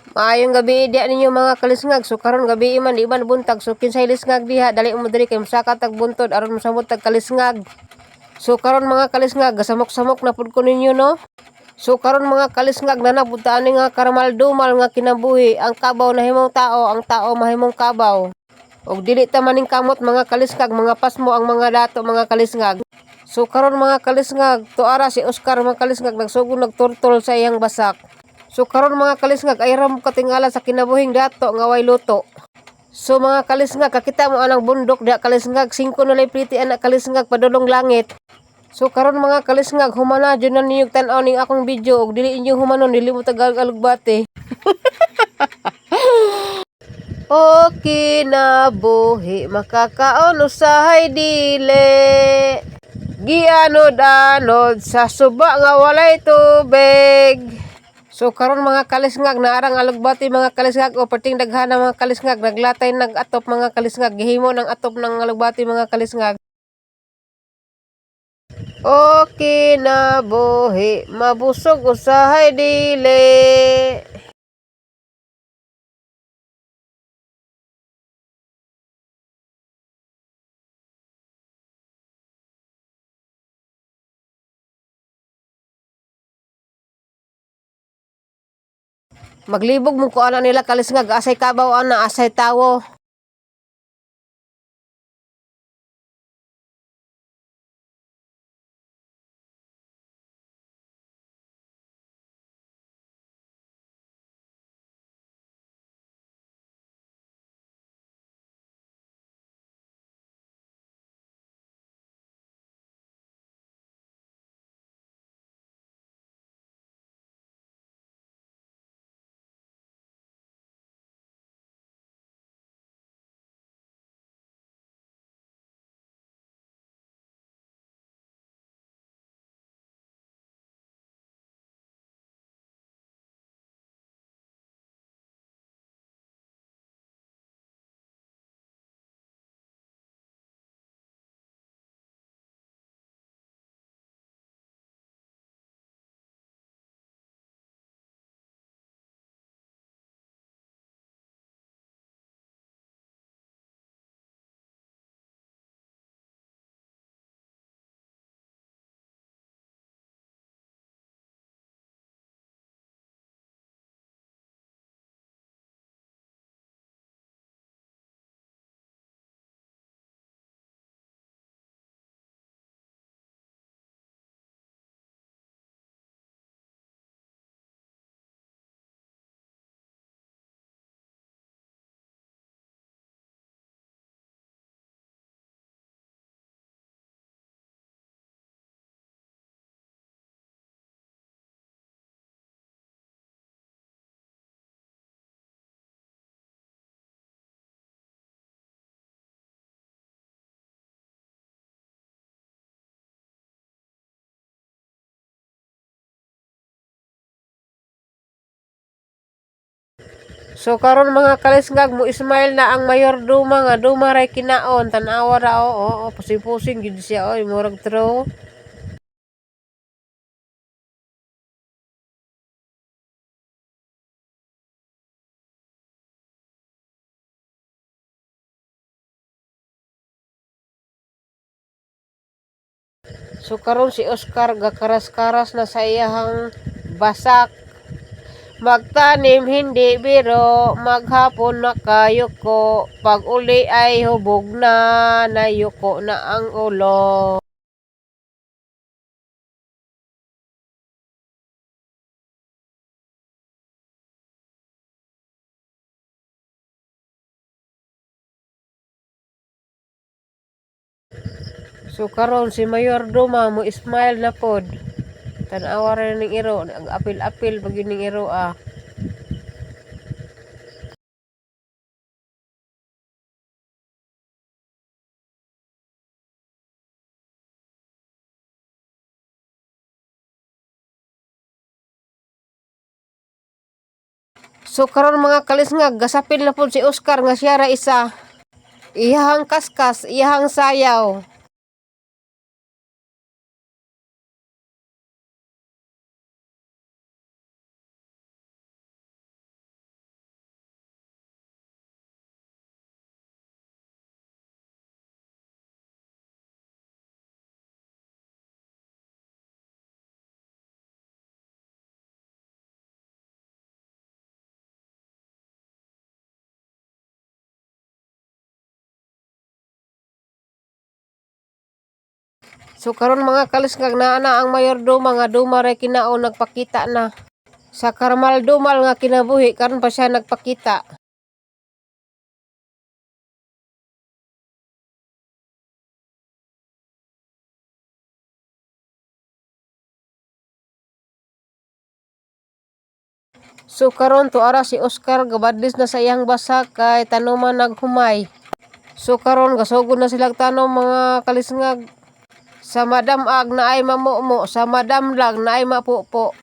Maayong gabi diha ninyo mga kalisngag. So karon gabi man di man buntag. So kinsay lisngag diha dali mo diri kay mosaka tag buntod aron mosamot tag kalisngag. So karon mga kalisngag gasamok-samok na pud ko ninyo no. So karon mga kalisngag nanabunta ani nga karamaldumal nga kinabuhi. Ang kabaw nahimong tao, ang tao mahimong kabaw. Og dili ta maning kamot mga kalisngag, mga pasmo ang mga dato mga kalisngag. So karon mga kalisngag, tuara si Oscar mga kalisngag nagsugod nagturtol sa iyang basak. So karon mga kalisngag ay ram katingala sa kinabuhing dato nga way luto. So mga kalisngag kakita mo anang bundok diha kalisngag 5 na lay pretty anak kalisngag padulong langit. So karon mga kalisngag humana jud na niyog tan-aw ning akong video og dili inyo humanon dili mo tagalog-alugbate. O kinabuhi makakaon usahay dili. Gianod-anod sa suba nga walay tubig. So karon mga kalisngag naarang alugbati mga kalisngag o perting daghan mga kalisngag naglatay nag-atop mga kalisngag gihimo ng atop ng alugbati mga kalisngag. O kinabuhi mabusog usahay dili. Maglibog mo ko ana nila kalisngag asay kabaw ana asay tawo. So karon mga kalisngag mo Ismail na ang mayordoma nga dumaray kinaon tan-awa ra o pusing-pusing gid siya oy murag true. So karon si Oscar gakaras-karas na sa iyahang basak. Magtanim hindi biro, maghapon na kayuko, pag uli ay hubog na, nayuko na ang ulo. So karon si Mayordoma mo Ismail na pod. Tan-awa rin ning iro, nag-apil-apil pag ning iro ah. So karon mga kalisngag gasapil na pod si Oscar nga siya ra isa. Iyahang kaskas, iyahang sayaw. So karon mga kalisngag naa na ang mayordoma nga dumaray kinaon nagpakita na. Sa karmal-dumal nga kinabuhi karon pa siya nagpakita. So karon to ara si Oscar gabadlis na sa iyang basa kay tanuman naghumay. So karon gasugod na silang tanom mga kalisngag. Sa madam ag na ay mamumo, sa madam lag na ay mapupo.